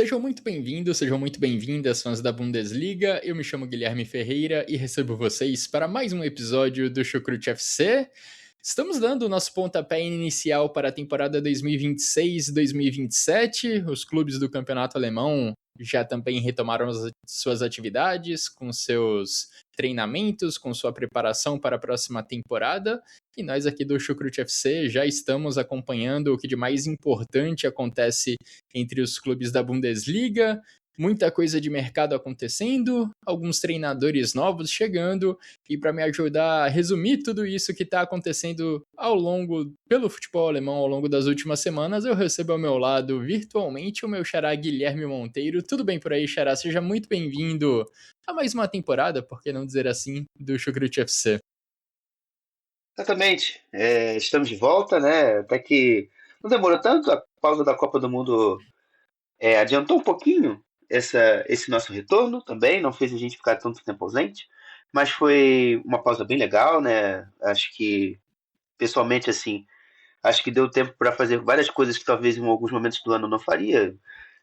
Sejam muito bem-vindos, sejam muito bem-vindas, fãs da Bundesliga. Eu me chamo Guilherme Ferreira e recebo vocês para mais um episódio do Chucrute FC. Estamos dando o nosso pontapé inicial para a temporada 2026-2027. Os clubes do campeonato alemão já também retomaram suas atividades, com seus treinamentos, com sua preparação para a próxima temporada. E nós aqui do Chucrute FC já estamos acompanhando o que de mais importante acontece entre os clubes da Bundesliga. Muita coisa de mercado acontecendo, alguns treinadores novos chegando, e para me ajudar a resumir tudo isso que está acontecendo pelo futebol alemão ao longo das últimas semanas, eu recebo ao meu lado virtualmente o meu xará Guilherme Monteiro. Tudo bem por aí, xará? Seja muito bem-vindo a mais uma temporada, por que não dizer assim, do Chucrute FC. Exatamente. Estamos de volta, né? Até que não demorou tanto, a pausa da Copa do Mundo adiantou um pouquinho esse nosso retorno também, não fez a gente ficar tanto tempo ausente, mas foi uma pausa bem legal, né? Acho que, pessoalmente, assim, acho que deu tempo para fazer várias coisas que talvez em alguns momentos do ano eu não faria.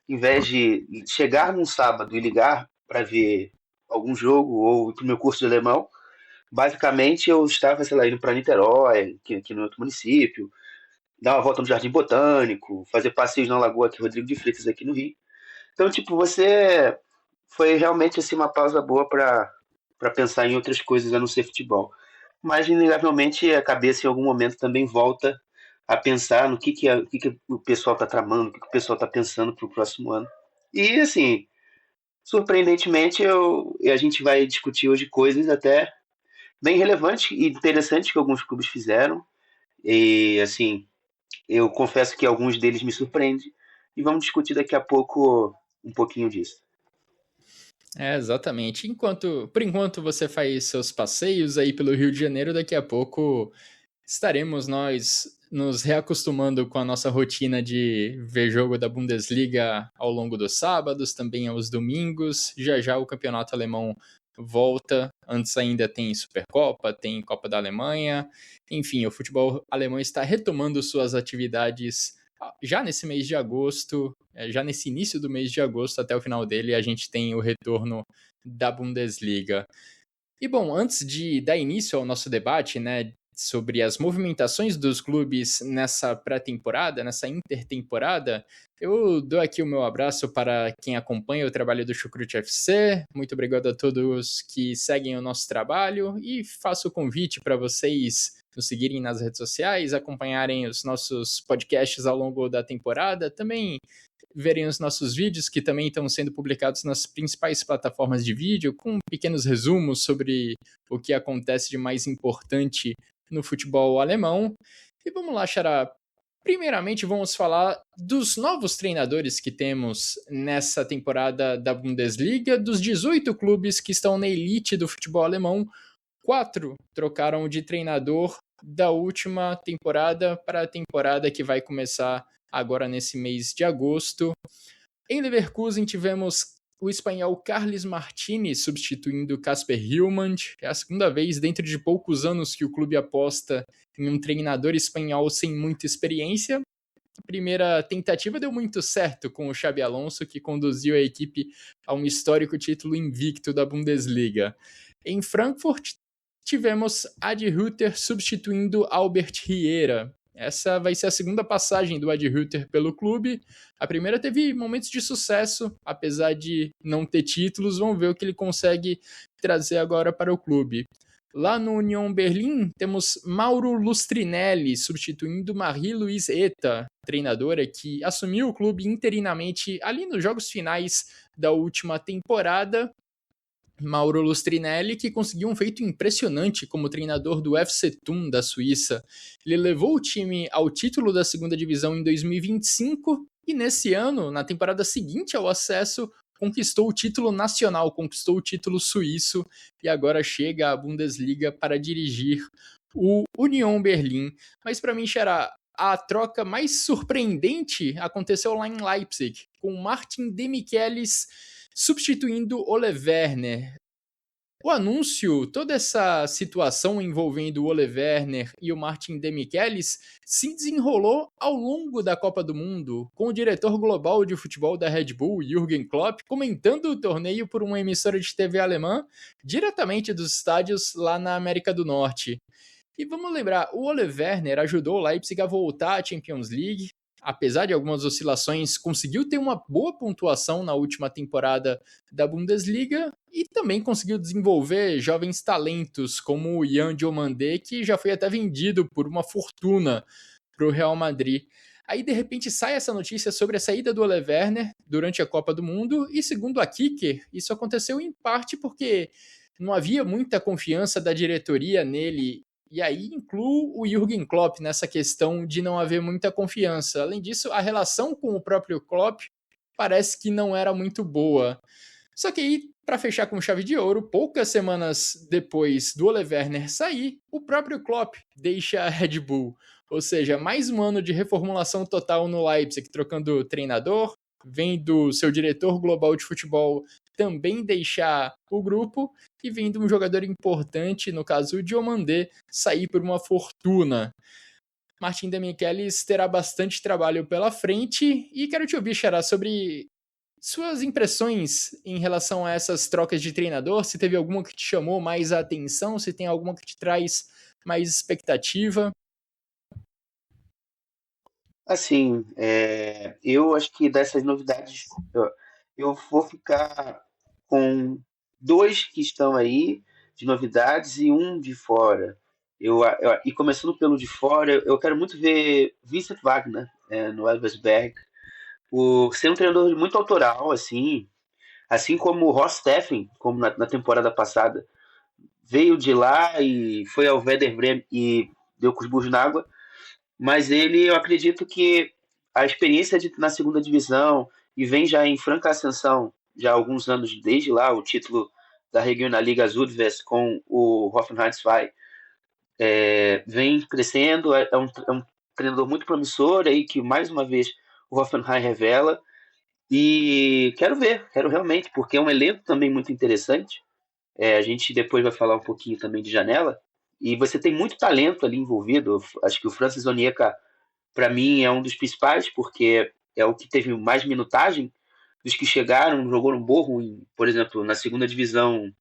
Em vez de chegar num sábado e ligar para ver algum jogo ou ir para o meu curso de alemão, basicamente eu estava, sei lá, indo para Niterói, aqui no outro município, dar uma volta no Jardim Botânico, fazer passeios na Lagoa aqui, Rodrigo de Freitas, aqui no Rio. Então, tipo, você foi realmente assim uma pausa boa para pensar em outras coisas a não ser futebol. Mas, inegavelmente, a cabeça em algum momento também volta a pensar no o que o pessoal está tramando, o que o pessoal está pensando para o próximo ano. E, assim, surpreendentemente, a gente vai discutir hoje coisas até bem relevantes e interessantes que alguns clubes fizeram. E, assim, eu confesso que alguns deles me surpreendem. E vamos discutir daqui a pouco um pouquinho disso. Exatamente. Por enquanto você faz seus passeios aí pelo Rio de Janeiro, daqui a pouco estaremos nós nos reacostumando com a nossa rotina de ver jogo da Bundesliga ao longo dos sábados, também aos domingos. Já já o campeonato alemão volta. Antes ainda tem Supercopa, tem Copa da Alemanha. Enfim, o futebol alemão está retomando suas atividades já nesse mês de agosto, já nesse início do mês de agosto até o final dele, a gente tem o retorno da Bundesliga. E bom, antes de dar início ao nosso debate, né, sobre as movimentações dos clubes nessa pré-temporada, nessa intertemporada, eu dou aqui o meu abraço para quem acompanha o trabalho do Chucrute FC. Muito obrigado a todos que seguem o nosso trabalho e faço o convite para vocês nos seguirem nas redes sociais, acompanharem os nossos podcasts ao longo da temporada, também verem os nossos vídeos que também estão sendo publicados nas principais plataformas de vídeo, com pequenos resumos sobre o que acontece de mais importante no futebol alemão. E vamos lá, Xará. Primeiramente, vamos falar dos novos treinadores que temos nessa temporada da Bundesliga. Dos 18 clubes que estão na elite do futebol alemão, 4 trocaram de treinador da última temporada para a temporada que vai começar agora nesse mês de agosto. Em Leverkusen tivemos o espanhol Carles Martínez substituindo Kasper Hjulmand. É a segunda vez dentro de poucos anos que o clube aposta em um treinador espanhol sem muita experiência. A primeira tentativa deu muito certo com o Xabi Alonso, que conduziu a equipe a um histórico título invicto da Bundesliga. Em Frankfurt, tivemos Adi Hütter substituindo Albert Riera. Essa vai ser a segunda passagem do Adi Hütter pelo clube. A primeira teve momentos de sucesso, apesar de não ter títulos. Vamos ver o que ele consegue trazer agora para o clube. Lá no Union Berlin, temos Mauro Lustrinelli substituindo Marie-Louise Eta, treinadora que assumiu o clube interinamente ali nos jogos finais da última temporada. Mauro Lustrinelli, que conseguiu um feito impressionante como treinador do FC Thun da Suíça. Ele levou o time ao título da segunda divisão em 2025 e nesse ano, na temporada seguinte ao acesso, conquistou o título nacional, conquistou o título suíço e agora chega à Bundesliga para dirigir o Union Berlin. Mas para mim, Xará, a troca mais surpreendente aconteceu lá em Leipzig, com Martin Demichelis substituindo Ole Werner. O anúncio, toda essa situação envolvendo o Ole Werner e o Martin Demichelis se desenrolou ao longo da Copa do Mundo, com o diretor global de futebol da Red Bull, Jürgen Klopp, comentando o torneio por uma emissora de TV alemã, diretamente dos estádios lá na América do Norte. E vamos lembrar, o Ole Werner ajudou o Leipzig a voltar à Champions League, apesar de algumas oscilações, conseguiu ter uma boa pontuação na última temporada da Bundesliga e também conseguiu desenvolver jovens talentos como o Yan Diomandé, que já foi até vendido por uma fortuna para o Real Madrid. Aí, de repente, sai essa notícia sobre a saída do Ole Werner durante a Copa do Mundo e, segundo a Kicker, isso aconteceu em parte porque não havia muita confiança da diretoria nele. E aí incluo o Jürgen Klopp nessa questão de não haver muita confiança. Além disso, a relação com o próprio Klopp parece que não era muito boa. Só que aí, para fechar com chave de ouro, poucas semanas depois do Ole Werner sair, o próprio Klopp deixa a Red Bull. Ou seja, mais um ano de reformulação total no Leipzig, trocando treinador, vendo seu diretor global de futebol também deixar o grupo e vendo um jogador importante, no caso o Diomandé, sair por uma fortuna. Martin Demichelis terá bastante trabalho pela frente e quero te ouvir, Xará, sobre suas impressões em relação a essas trocas de treinador, se teve alguma que te chamou mais a atenção, se tem alguma que te traz mais expectativa. Assim, eu acho que dessas novidades, eu vou ficar com dois que estão aí de novidades e um de fora. E começando pelo de fora, eu quero muito ver Vincent Wagner no Elversberg, por ser um treinador muito autoral, assim como o Ross Steffen, como na temporada passada, veio de lá e foi ao Werder Bremen e deu com os burros na água. Mas ele, eu acredito que a experiência na segunda divisão e vem já em franca ascensão já há alguns anos desde lá o título da Regionalliga Südwest com o Hoffenheim 2 vem crescendo, é um treinador muito promissor aí que mais uma vez o Hoffenheim revela e quero realmente, porque é um elenco também muito interessante. A gente depois vai falar um pouquinho também de janela e você tem muito talento ali envolvido. Acho que o Francis Onyeka para mim é um dos principais, porque é o que teve mais minutagem dos que chegaram, jogou no Borro, por exemplo, na segunda divisão,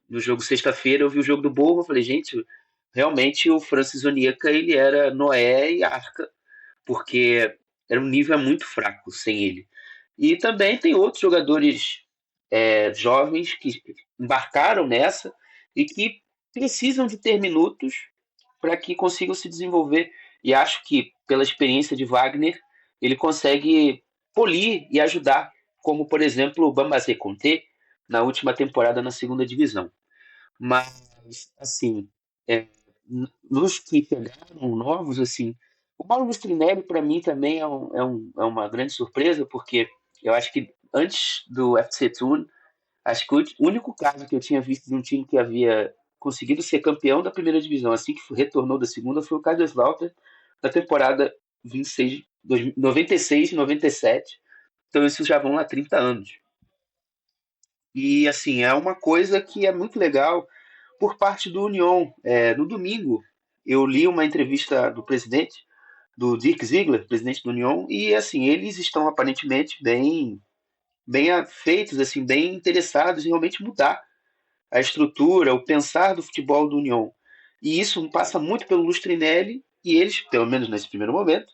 no jogo sexta-feira, eu vi o jogo do Borro, eu falei, gente, realmente o Francis Onyeka, ele era Noé e Arca, porque era um nível muito fraco sem ele. E também tem outros jogadores jovens que embarcaram nessa e que precisam de ter minutos para que consigam se desenvolver. E acho que, pela experiência de Wagner, ele consegue polir e ajudar, como, por exemplo, o Bambazé Conté, na última temporada na segunda divisão. Mas, assim, nos que pegaram novos, assim, o Mauro Lustrinelli, para mim, também é uma grande surpresa, porque eu acho que antes do FC Thun, acho que o único caso que eu tinha visto de um time que havia conseguido ser campeão da primeira divisão assim que retornou da segunda foi o Kaiserslautern da temporada 26, 96 97. Então isso já vão lá 30 anos. E assim, é uma coisa que é muito legal por parte do Union. No domingo, eu li uma entrevista do presidente, do Dirk Ziegler, presidente do Union, e assim, eles estão aparentemente bem afeitos, assim, bem interessados em realmente mudar a estrutura, o pensar do futebol do Union. E isso passa muito pelo Lustrinelli e eles, pelo menos nesse primeiro momento,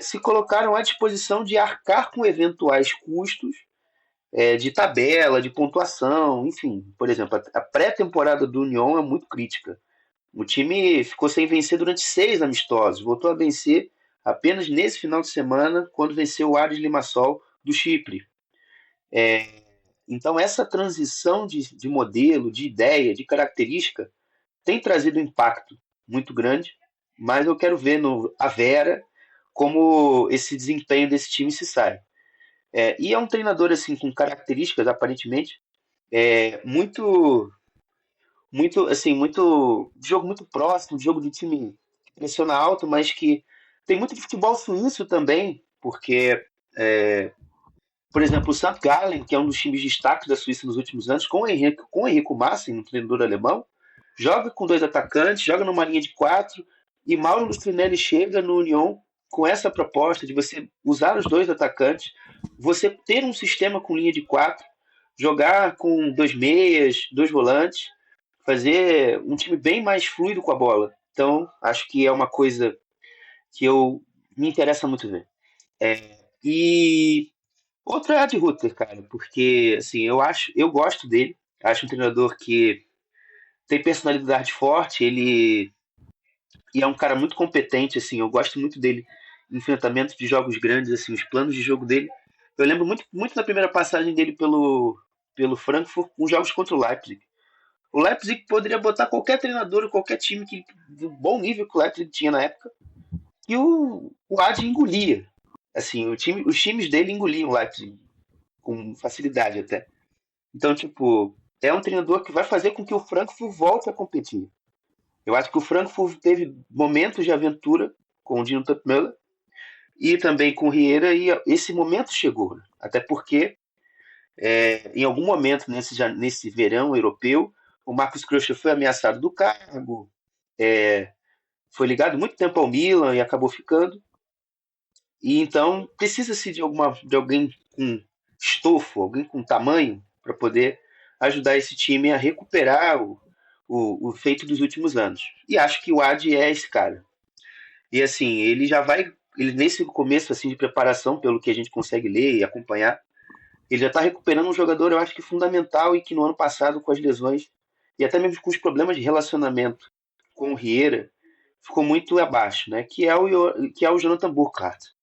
se colocaram à disposição de arcar com eventuais custos de tabela, de pontuação, enfim. Por exemplo, a pré-temporada do Union é muito crítica. O time ficou sem vencer durante 6 amistosos, voltou a vencer apenas nesse final de semana, quando venceu o Ares Limassol do Chipre. Então, essa transição de modelo, de ideia, de característica, tem trazido um impacto muito grande, mas eu quero ver a Vera como esse desempenho desse time se sai. E é um treinador assim com características aparentemente muito, muito assim, muito jogo muito próximo, jogo de time que pressiona alto, mas que tem muito de futebol suíço também, porque Por exemplo, o St. Gallen, que é um dos times de destaque da Suíça nos últimos anos, com o Henrico Maaßen, um treinador alemão, joga com 2 atacantes, joga numa linha de 4, e Mauro Lustrinelli chega no Union com essa proposta de você usar os 2 atacantes, você ter um sistema com linha de 4, jogar com 2 meias, 2 volantes, fazer um time bem mais fluido com a bola. Então, acho que é uma coisa que me interessa muito ver. E outro é Ad Ruther, cara, porque assim, eu gosto dele, acho um treinador que tem personalidade forte, ele e é um cara muito competente, assim, eu gosto muito dele em enfrentamento de jogos grandes, assim, os planos de jogo dele. Eu lembro muito da primeira passagem dele pelo Frankfurt com jogos contra o Leipzig. O Leipzig poderia botar qualquer treinador, qualquer time do bom nível que o Leipzig tinha na época, e o Adi engolia. Assim, os times dele engoliam o Leipzig com facilidade até. Então, tipo, é um treinador que vai fazer com que o Frankfurt volte a competir. Eu acho que o Frankfurt teve momentos de aventura com o Dino Topmöller e também com o Riera, e esse momento chegou. Né? Até porque, em algum momento nesse verão europeu, o Marcus Krösche foi ameaçado do cargo, foi ligado muito tempo ao Milan e acabou ficando. E então precisa-se de alguém com estofo, alguém com tamanho para poder ajudar esse time a recuperar o feito dos últimos anos. E acho que o Adi é esse cara. E assim, ele nesse começo assim de preparação, pelo que a gente consegue ler e acompanhar, ele já está recuperando um jogador, eu acho que fundamental e que no ano passado com as lesões e até mesmo com os problemas de relacionamento com o Riera ficou muito abaixo, né? Que é o Jonathan Burkhardt.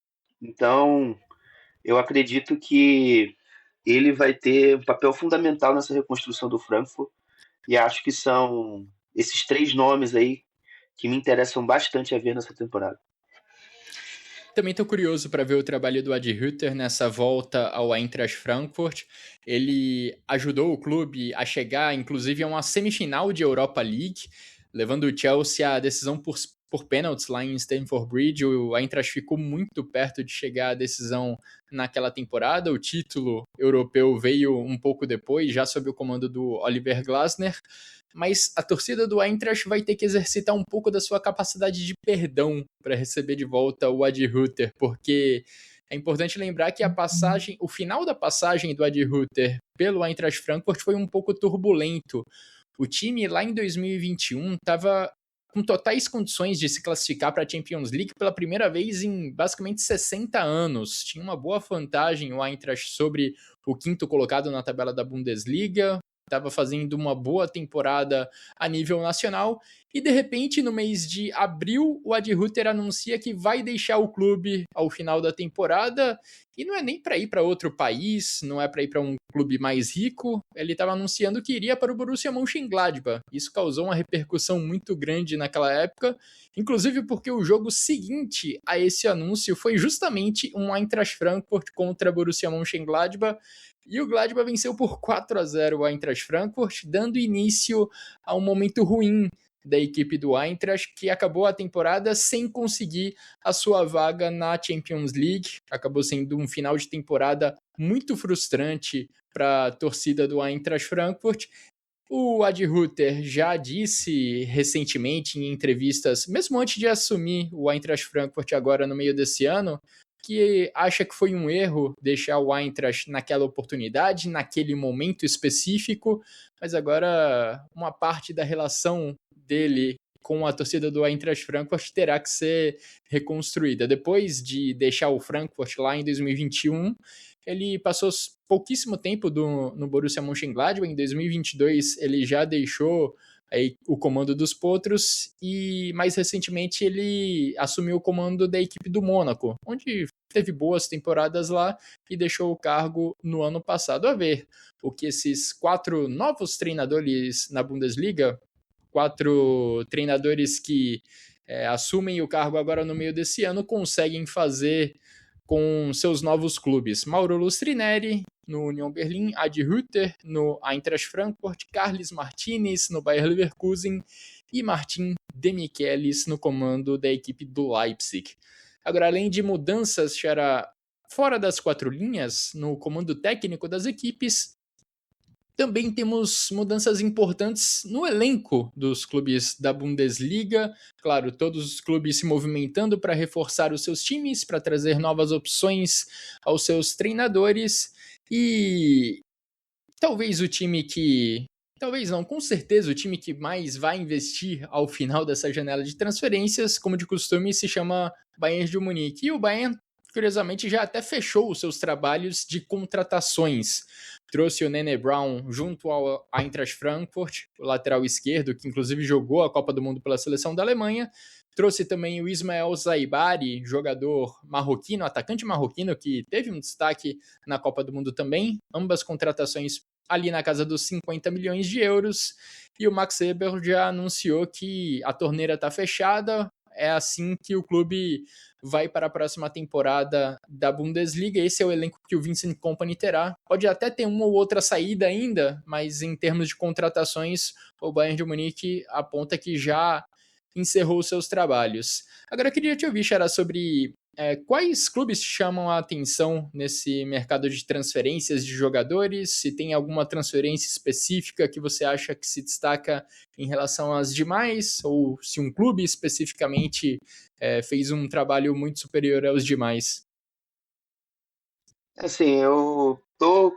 Então, eu acredito que ele vai ter um papel fundamental nessa reconstrução do Frankfurt e acho que são esses 3 nomes aí que me interessam bastante a ver nessa temporada. Também estou curioso para ver o trabalho do Adi Hütter nessa volta ao Eintracht Frankfurt. Ele ajudou o clube a chegar, inclusive, a uma semifinal de Europa League, levando o Chelsea à decisão por pênaltis lá em Stamford Bridge. O Eintracht ficou muito perto de chegar à decisão naquela temporada. O título europeu veio um pouco depois, já sob o comando do Oliver Glasner. Mas a torcida do Eintracht vai ter que exercitar um pouco da sua capacidade de perdão para receber de volta o Adi Hütter, porque é importante lembrar que o final da passagem do Adi Hütter pelo Eintracht Frankfurt foi um pouco turbulento. O time lá em 2021 estava com totais condições de se classificar para a Champions League pela primeira vez em basicamente 60 anos. Tinha uma boa vantagem o Eintracht sobre o quinto colocado na tabela da Bundesliga, estava fazendo uma boa temporada a nível nacional, e de repente no mês de abril o Adi Hütter anuncia que vai deixar o clube ao final da temporada, e não é nem para ir para outro país, não é para ir para um clube mais rico, ele estava anunciando que iria para o Borussia Mönchengladbach. Isso causou uma repercussão muito grande naquela época, inclusive porque o jogo seguinte a esse anúncio foi justamente um Eintracht Frankfurt contra Borussia Mönchengladbach, e o Gladbach venceu por 4-0 o Eintracht Frankfurt, dando início a um momento ruim da equipe do Eintracht, que acabou a temporada sem conseguir a sua vaga na Champions League. Acabou sendo um final de temporada muito frustrante para a torcida do Eintracht Frankfurt. O Adi Hütter já disse recentemente em entrevistas, mesmo antes de assumir o Eintracht Frankfurt agora no meio desse ano, que acha que foi um erro deixar o Eintracht naquela oportunidade, naquele momento específico, mas agora uma parte da relação dele com a torcida do Eintracht Frankfurt terá que ser reconstruída. Depois de deixar o Frankfurt lá em 2021, ele passou pouquíssimo tempo no Borussia Mönchengladbach. Em 2022 ele já deixou aí o comando dos Potros e mais recentemente ele assumiu o comando da equipe do Mônaco, onde teve boas temporadas lá e deixou o cargo no ano passado. A ver o que esses 4 novos treinadores na Bundesliga, 4 treinadores que assumem o cargo agora no meio desse ano, conseguem fazer com seus novos clubes. Mauro Lustrinelli no Union Berlin, Adi Hütter no Eintracht Frankfurt, Carles Martinez no Bayer Leverkusen e Martin Demichelis no comando da equipe do Leipzig. Agora, além de mudanças, Xará, fora das quatro linhas, no comando técnico das equipes, também temos mudanças importantes no elenco dos clubes da Bundesliga. Claro, todos os clubes se movimentando para reforçar os seus times, para trazer novas opções aos seus treinadores. E talvez o time que... Talvez não, com certeza o time que mais vai investir ao final dessa janela de transferências, como de costume, se chama Bayern de Munique. E o Bayern, curiosamente, já até fechou os seus trabalhos de contratações. Trouxe o Nene Brown junto ao Eintracht Frankfurt, o lateral esquerdo, que inclusive jogou a Copa do Mundo pela seleção da Alemanha. Trouxe também o Ismael Zaibari, jogador marroquino, atacante marroquino, que teve um destaque na Copa do Mundo também. Ambas contratações ali na casa dos 50 milhões de euros. E o Max Eber já anunciou que a torneira está fechada. É assim que o clube vai para a próxima temporada da Bundesliga. Esse é o elenco que o Vincent Kompany terá. Pode até ter uma ou outra saída ainda, mas em termos de contratações, o Bayern de Munique aponta que já encerrou seus trabalhos. Agora eu queria te ouvir, Xará, sobre quais clubes te chamam a atenção nesse mercado de transferências de jogadores? Se tem alguma transferência específica que você acha que se destaca em relação às demais? Ou se um clube especificamente fez um trabalho muito superior aos demais? Assim, eu tô,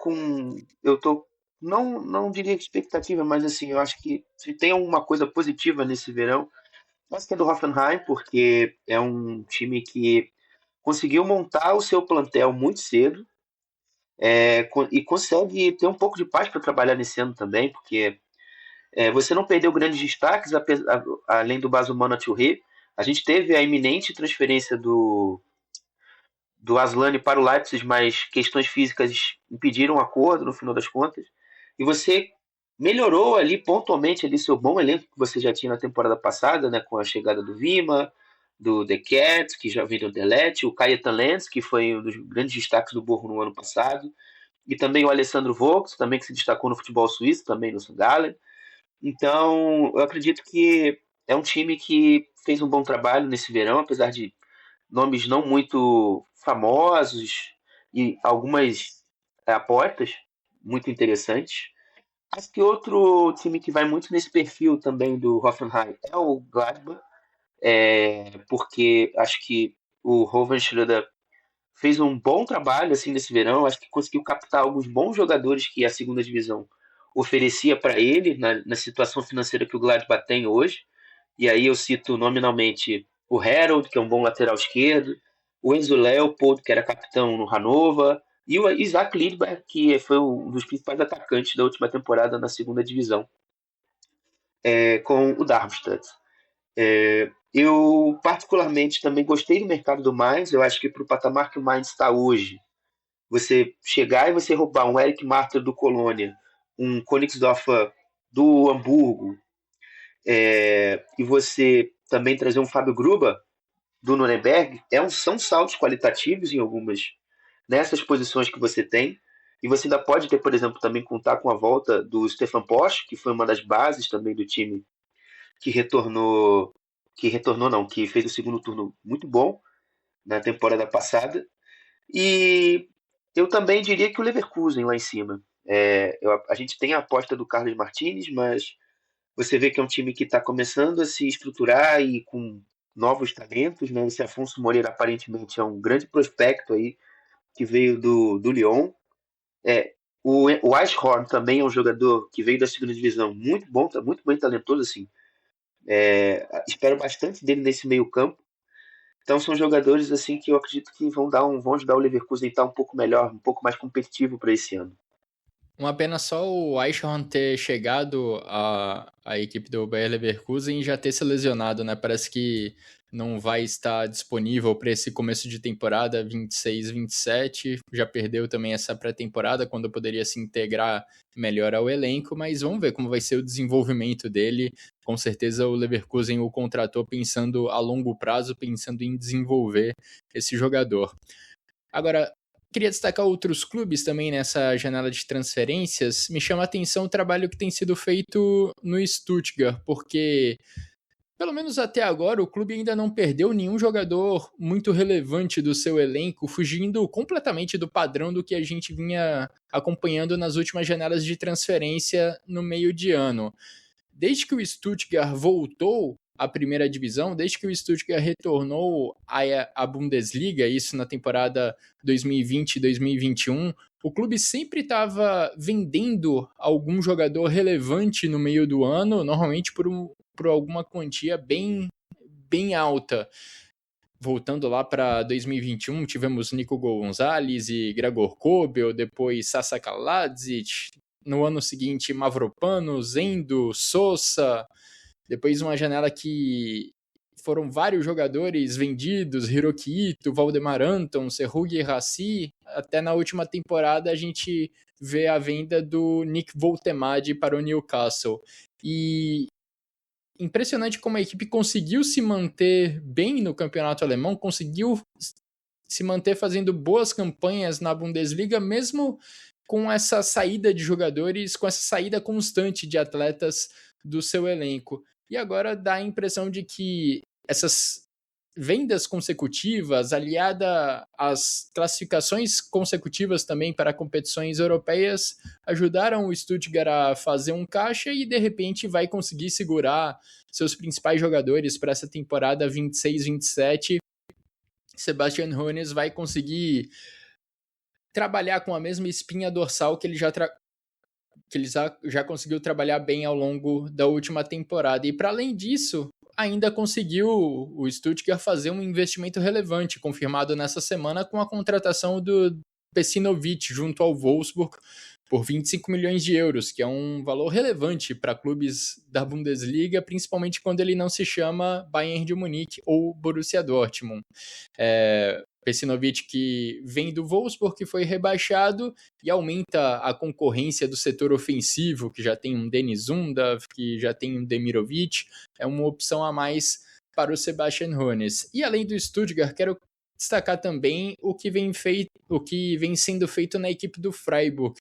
não diria que expectativa, mas assim, eu acho que se tem alguma coisa positiva nesse verão, acho que é do Hoffenheim, porque é um time que conseguiu montar o seu plantel muito cedo, e consegue ter um pouco de paz para trabalhar nesse ano também, porque você não perdeu grandes destaques, além do Basumana Touré. A gente teve a iminente transferência do Aslani para o Leipzig, mas questões físicas impediram o acordo no final das contas. E você melhorou ali pontualmente ali seu bom elenco que você já tinha na temporada passada, né, com a chegada do Vima, do The Cat, que já veio do Delete, o Kajetan Lenz, que foi um dos grandes destaques do Borro no ano passado, e também o Alessandro Volks, também que se destacou no futebol suíço, também no St. Gallen. Então, eu acredito que é um time que fez um bom trabalho nesse verão, apesar de nomes não muito famosos e algumas apostas muito interessantes. Acho que outro time que vai muito nesse perfil também do Hoffenheim é o Gladbach, porque acho que o Hovenschröder fez um bom trabalho assim nesse verão. Acho que conseguiu captar alguns bons jogadores que a segunda divisão oferecia para ele na situação financeira que o Gladbach tem hoje. E aí eu cito nominalmente o Harold, que é um bom lateral esquerdo, o Enzo Leopold, que era capitão no Hannover, e o Isaac Lidberg, que foi um dos principais atacantes da última temporada na segunda divisão, com o Darmstadt. Eu particularmente também gostei do mercado do Mainz. Eu acho que para o patamar que o Mainz está hoje, você chegar e você roubar um Eric Marta do Colônia, um Königsdorfer do Hamburgo, e você também trazer um Fábio Gruber do Nuremberg, são saltos qualitativos em algumas nessas posições que você tem. E você ainda pode ter, por exemplo, também contar com a volta do Stefan Posch, que foi uma das bases também do time que retornou, que fez o segundo turno muito bom na temporada passada. E eu também diria que o Leverkusen lá em cima. A gente tem a aposta do Carlos Martínez, mas você vê que é um time que está começando a se estruturar e com novos talentos, né? Esse Afonso Moreira aparentemente é um grande prospecto aí que veio do Lyon. O Eichhorn também é um jogador que veio da segunda divisão, muito bom, muito bem talentoso assim. Espero bastante dele nesse meio campo. Então são jogadores assim que eu acredito que vão ajudar o Leverkusen a estar um pouco melhor, um pouco mais competitivo para esse ano. Uma pena só o Eichhorn ter chegado à equipe do Bayer Leverkusen e já ter se lesionado, né? Parece que não vai estar disponível para esse começo de temporada 26-27. Já perdeu também essa pré-temporada, quando poderia se integrar melhor ao elenco, mas vamos ver como vai ser o desenvolvimento dele. Com certeza o Leverkusen o contratou pensando a longo prazo, pensando em desenvolver esse jogador. Agora, queria destacar outros clubes também nessa janela de transferências. Me chama a atenção o trabalho que tem sido feito no Stuttgart, porque pelo menos até agora, o clube ainda não perdeu nenhum jogador muito relevante do seu elenco, fugindo completamente do padrão do que a gente vinha acompanhando nas últimas janelas de transferência no meio de ano. Desde que o Stuttgart voltou à primeira divisão, desde que o Stuttgart retornou à Bundesliga, isso na temporada 2020-2021, o clube sempre estava vendendo algum jogador relevante no meio do ano, normalmente por alguma quantia bem alta. Voltando lá para 2021, tivemos Nico Gonzalez e Gregor Kobel, depois Sasa Kaladzic, no ano seguinte Mavropanos, Endo, Sosa, depois uma janela que foram vários jogadores vendidos, Hiroki Ito, Valdemar Anton, Serhugi Rassi, até na última temporada a gente vê a venda do Nick Voltemade para o Newcastle. E impressionante como a equipe conseguiu se manter bem no campeonato alemão, conseguiu se manter fazendo boas campanhas na Bundesliga, mesmo com essa saída de jogadores, com essa saída constante de atletas do seu elenco. E agora dá a impressão de que essas vendas consecutivas, aliada às classificações consecutivas também para competições europeias, ajudaram o Stuttgart a fazer um caixa e de repente vai conseguir segurar seus principais jogadores para essa temporada 26-27. Sebastian Hoeneß vai conseguir trabalhar com a mesma espinha dorsal que ele já conseguiu trabalhar bem ao longo da última temporada. E para além disso, ainda conseguiu o Stuttgart fazer um investimento relevante, confirmado nessa semana com a contratação do Pessinovic junto ao Wolfsburg por 25 milhões de euros, que é um valor relevante para clubes da Bundesliga, principalmente quando ele não se chama Bayern de Munique ou Borussia Dortmund. Pessinovic, que vem do Wolfsburg, que foi rebaixado e aumenta a concorrência do setor ofensivo, que já tem um Denis Undav, que já tem um Demirovic, é uma opção a mais para o Sebastian Hoeneß. E além do Stuttgart, quero destacar também o que vem sendo feito na equipe do Freiburg.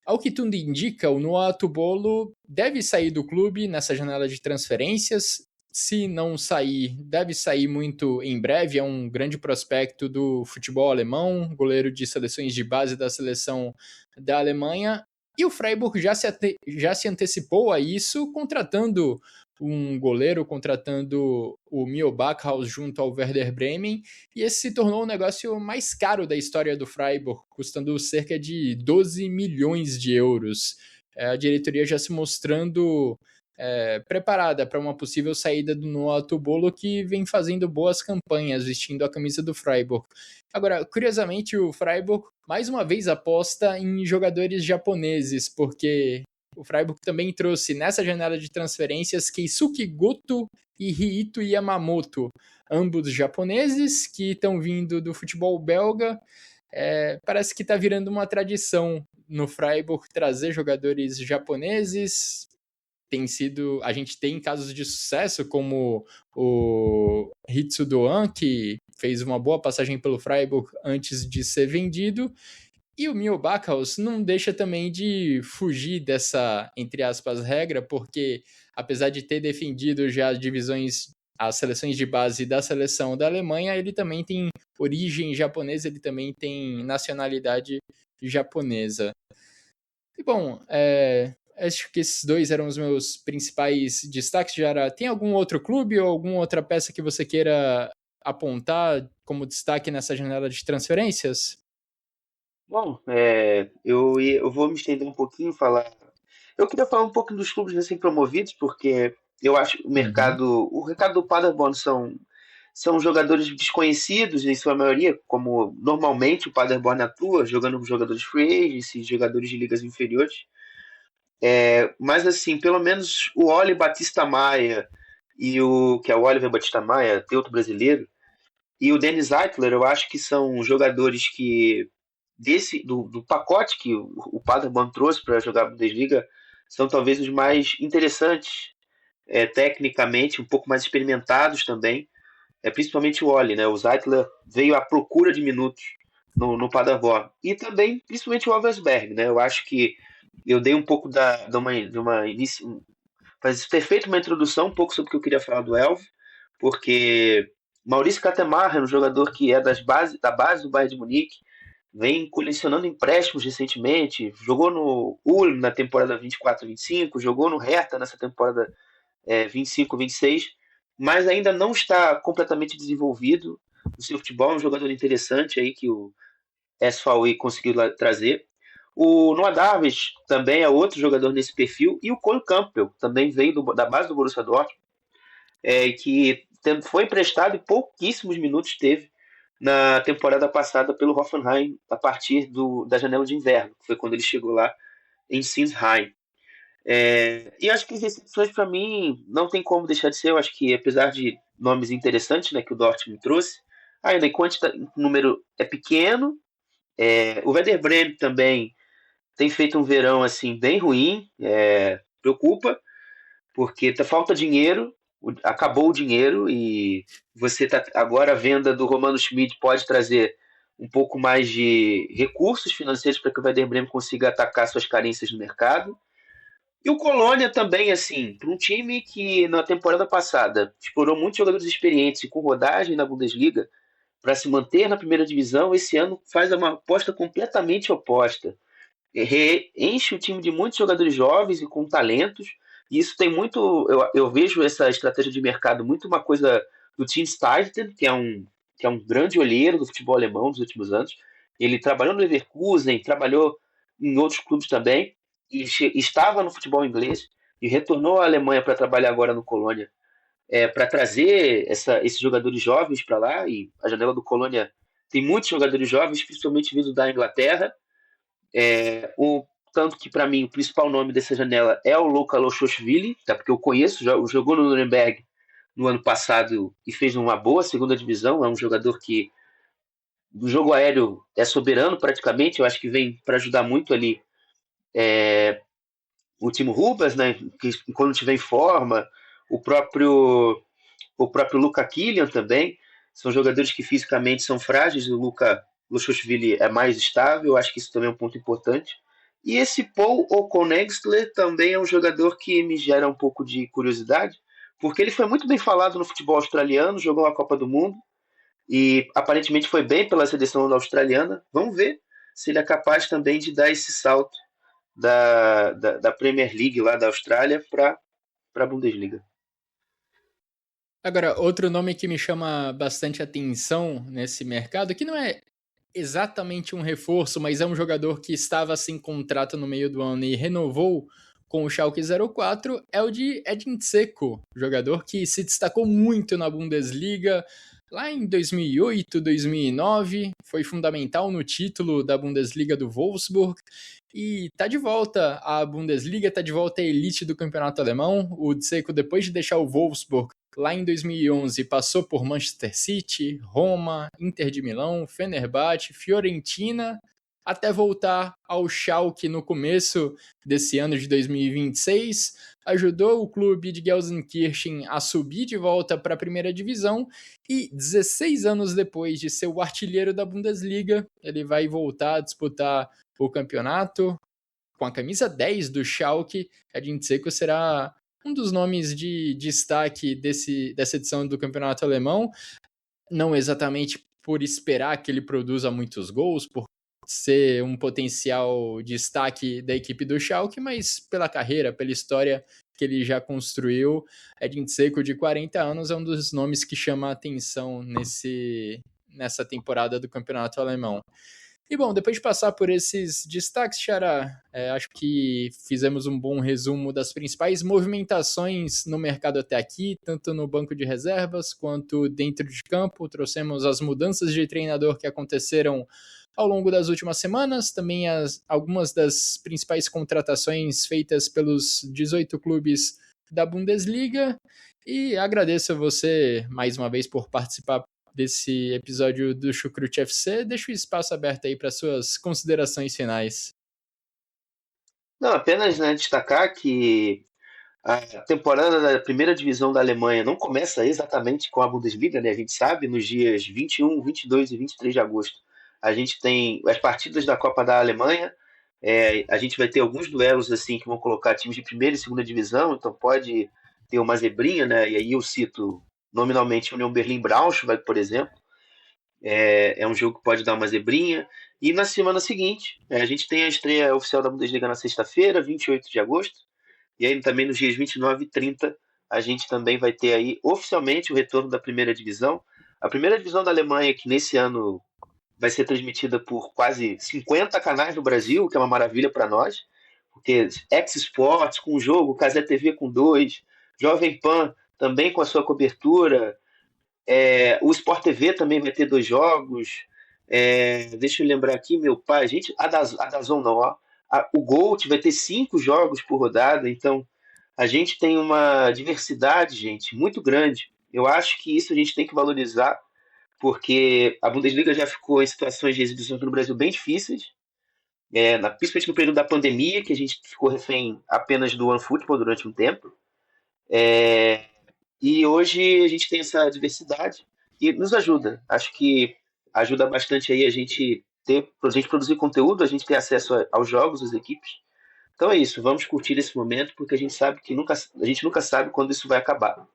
Ao que tudo indica, o Noah Tubolo deve sair do clube nessa janela de transferências. Se não sair, deve sair muito em breve. É um grande prospecto do futebol alemão, goleiro de seleções de base da seleção da Alemanha. E o Freiburg já se antecipou a isso, contratando um goleiro, contratando o Mio Backhaus junto ao Werder Bremen, e esse se tornou o negócio mais caro da história do Freiburg, custando cerca de 12 milhões de euros. A diretoria já se mostrando preparada para uma possível saída do Noah Tubolo, que vem fazendo boas campanhas, vestindo a camisa do Freiburg. Agora, curiosamente, o Freiburg mais uma vez aposta em jogadores japoneses, porque o Freiburg também trouxe nessa janela de transferências Keisuke Goto e Riito Yamamoto, ambos japoneses que estão vindo do futebol belga. Parece que está virando uma tradição no Freiburg trazer jogadores japoneses. A gente tem casos de sucesso como o Hitsu Doan, que fez uma boa passagem pelo Freiburg antes de ser vendido, e o Mio Backhaus não deixa também de fugir dessa, entre aspas, regra, porque apesar de ter defendido já as seleções de base da seleção da Alemanha, ele também tem origem japonesa, ele também tem nacionalidade japonesa. E bom, acho que esses dois eram os meus principais destaques. Jara, tem algum outro clube ou alguma outra peça que você queira apontar como destaque nessa janela de transferências? Bom, eu vou me estender um pouquinho, falar. Eu queria falar um pouco dos clubes recém-promovidos, porque eu acho que o recado do Paderborn são jogadores desconhecidos em sua maioria, como normalmente o Paderborn atua, jogando com jogadores free agents, jogadores de ligas inferiores. Mas assim, pelo menos o Oli Batista Maia que é o Oliver Batista Maia, tem outro brasileiro, e o Dennis Eitler, eu acho que são jogadores que do pacote que o Paderborn trouxe para jogar a Bundesliga, são talvez os mais interessantes, tecnicamente, um pouco mais experimentados também, principalmente o Oli, né? O Zeitler veio à procura de minutos no Paderborn. E também, principalmente o Alversberg, né? Eu acho que eu dei um pouco Mas ter feito uma introdução um pouco sobre o que eu queria falar do Elve, porque Maurício Catemar é um jogador que é da base do Bayern de Munique, vem colecionando empréstimos recentemente, jogou no Ulm na temporada 24-25, jogou no Hertha nessa temporada 25-26, mas ainda não está completamente desenvolvido no seu futebol, é um jogador interessante aí que o SVI conseguiu trazer. O Noah Darvish também é outro jogador nesse perfil, e o Cole Campbell também veio da base do Borussia Dortmund, que foi emprestado e pouquíssimos minutos teve na temporada passada pelo Hoffenheim a partir da janela de inverno, que foi quando ele chegou lá em Sinsheim. E acho que as recepções para mim não tem como deixar de ser. Eu acho que apesar de nomes interessantes, né, que o Dortmund trouxe, ainda em quantidade, o número é pequeno. O Werder Bremen também tem feito um verão assim bem ruim, preocupa, porque falta dinheiro, acabou o dinheiro e você tá agora a venda do Romano Schmid pode trazer um pouco mais de recursos financeiros para que o Werder Bremen consiga atacar suas carências no mercado. E o Colônia também, assim, para um time que na temporada passada explorou muitos jogadores experientes e com rodagem na Bundesliga para se manter na primeira divisão, esse ano faz uma aposta completamente oposta. Enche o time de muitos jogadores jovens e com talentos, e isso tem muito. Eu vejo essa estratégia de mercado muito uma coisa do Tim Steidten, que é um grande olheiro do futebol alemão dos últimos anos. Ele trabalhou no Leverkusen, trabalhou em outros clubes também, e estava no futebol inglês, e retornou à Alemanha para trabalhar agora no Colônia, para trazer esses jogadores jovens para lá. E a janela do Colônia tem muitos jogadores jovens, principalmente vindo da Inglaterra. Tanto que, para mim, o principal nome dessa janela é o Luka Lochoshvili, tá? Porque eu conheço, jogou no Nuremberg no ano passado e fez uma boa segunda divisão. É um jogador que, do jogo aéreo, é soberano praticamente. Eu acho que vem para ajudar muito ali o Timo Rubas, né? Que, quando tiver em forma, o próprio Luka Killian também. São jogadores que fisicamente são frágeis. O Luka Lochoshvili é mais estável. Eu acho que isso também é um ponto importante. E esse Paul Okonexler também é um jogador que me gera um pouco de curiosidade, porque ele foi muito bem falado no futebol australiano, jogou a Copa do Mundo e aparentemente foi bem pela seleção australiana. Vamos ver se ele é capaz também de dar esse salto da Premier League lá da Austrália para a Bundesliga. Agora, outro nome que me chama bastante atenção nesse mercado, que não é exatamente um reforço, mas é um jogador que estava sem contrato no meio do ano e renovou com o Schalke 04, é o de Edin Dzeko, jogador que se destacou muito na Bundesliga lá em 2008, 2009, foi fundamental no título da Bundesliga do Wolfsburg e tá de volta à Bundesliga, tá de volta à elite do campeonato alemão. O Dzeko, depois de deixar o Wolfsburg lá em 2011, passou por Manchester City, Roma, Inter de Milão, Fenerbahçe, Fiorentina, até voltar ao Schalke no começo desse ano de 2026. Ajudou o clube de Gelsenkirchen a subir de volta para a primeira divisão e 16 anos depois de ser o artilheiro da Bundesliga, ele vai voltar a disputar o campeonato com a camisa 10 do Schalke. Edin Dzeko será um dos nomes de destaque dessa edição do campeonato alemão, não exatamente por esperar que ele produza muitos gols, por ser um potencial destaque da equipe do Schalke, mas pela carreira, pela história que ele já construiu. Edin Dzeko, de 40 anos, é um dos nomes que chama a atenção nessa temporada do campeonato alemão. E bom, depois de passar por esses destaques, Xará, acho que fizemos um bom resumo das principais movimentações no mercado até aqui, tanto no banco de reservas quanto dentro de campo. Trouxemos as mudanças de treinador que aconteceram ao longo das últimas semanas, também algumas das principais contratações feitas pelos 18 clubes da Bundesliga. E agradeço a você mais uma vez por participar desse episódio do Chucrute FC. Deixo o espaço aberto aí para suas considerações finais. Não, apenas, né, destacar que a temporada da primeira divisão da Alemanha não começa exatamente com a Bundesliga, né? A gente sabe, nos dias 21, 22 e 23 de agosto, a gente tem as partidas da Copa da Alemanha. A gente vai ter alguns duelos assim que vão colocar times de primeira e segunda divisão, então pode ter uma zebrinha, né? E aí eu cito nominalmente União Berlim-Braunschweig, por exemplo. É um jogo que pode dar uma zebrinha. E na semana seguinte, a gente tem a estreia oficial da Bundesliga na sexta-feira, 28 de agosto. E aí também nos dias 29 e 30, a gente também vai ter aí oficialmente o retorno da primeira divisão. A primeira divisão da Alemanha, que nesse ano vai ser transmitida por quase 50 canais no Brasil, que é uma maravilha para nós, porque X-Sports com um jogo, Casé TV com dois, Jovem Pan também com a sua cobertura, o Sport TV também vai ter dois jogos. Deixa eu lembrar aqui, meu pai, gente, a Dazon não, ó. O Gold vai ter 5 jogos por rodada, então a gente tem uma diversidade, gente, muito grande. Eu acho que isso a gente tem que valorizar, porque a Bundesliga já ficou em situações de exibições no Brasil bem difíceis, principalmente no período da pandemia, que a gente ficou refém apenas do OneFootball durante um tempo. E hoje a gente tem essa diversidade e nos ajuda. Acho que ajuda bastante aí a gente produzir conteúdo, a gente ter acesso aos jogos, às equipes. Então é isso, vamos curtir esse momento, porque a gente sabe que a gente nunca sabe quando isso vai acabar.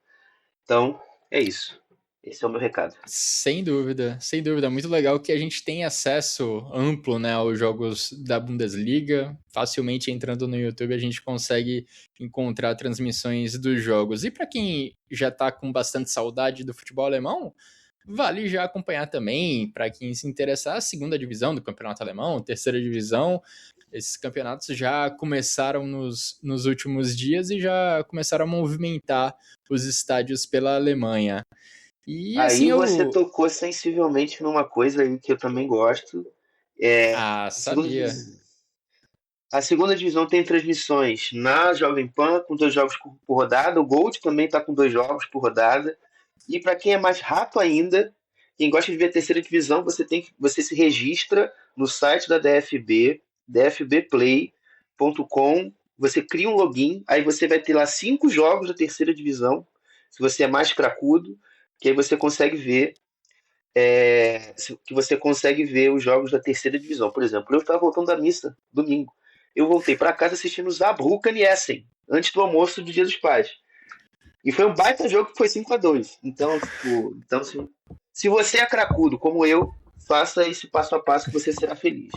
Então, é isso. Esse é o meu recado. Sem dúvida, sem dúvida. Muito legal que a gente tem acesso amplo, né, aos jogos da Bundesliga. Facilmente entrando no YouTube a gente consegue encontrar transmissões dos jogos. E para quem já está com bastante saudade do futebol alemão, vale já acompanhar também, para quem se interessar, a segunda divisão do campeonato alemão, terceira divisão. Esses campeonatos já começaram nos últimos dias e já começaram a movimentar os estádios pela Alemanha. E assim Aí você tocou sensivelmente numa coisa aí que eu também gosto. Ah, A segunda, sabia. a segunda divisão tem transmissões na Jovem Pan com 2 jogos por rodada. O Gold também está com 2 jogos por rodada. E para quem é mais rato ainda, quem gosta de ver a terceira divisão, você se registra no site da DFB, dfbplay.com. Você cria um login, aí você vai ter lá 5 jogos da terceira divisão, se você é mais cracudo, que aí você consegue ver os jogos da terceira divisão. Por exemplo, eu estava voltando da missa domingo. Eu voltei para casa assistindo Saarbrücken e Essen, antes do almoço do Dia dos Pais. E foi um baita jogo que foi 5-2. Então, se você é cracudo como eu, faça esse passo a passo que você será feliz.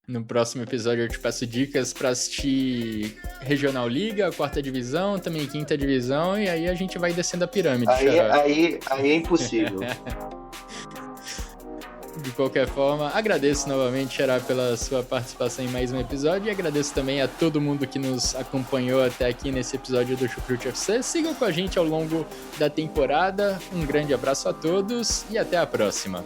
No próximo episódio eu te peço dicas para assistir Regional Liga, quarta divisão, também quinta divisão, e aí a gente vai descendo a pirâmide. Aí é impossível. De qualquer forma, agradeço novamente, Xará, pela sua participação em mais um episódio e agradeço também a todo mundo que nos acompanhou até aqui nesse episódio do Chucrute FC. Sigam com a gente ao longo da temporada. Um grande abraço a todos e até a próxima.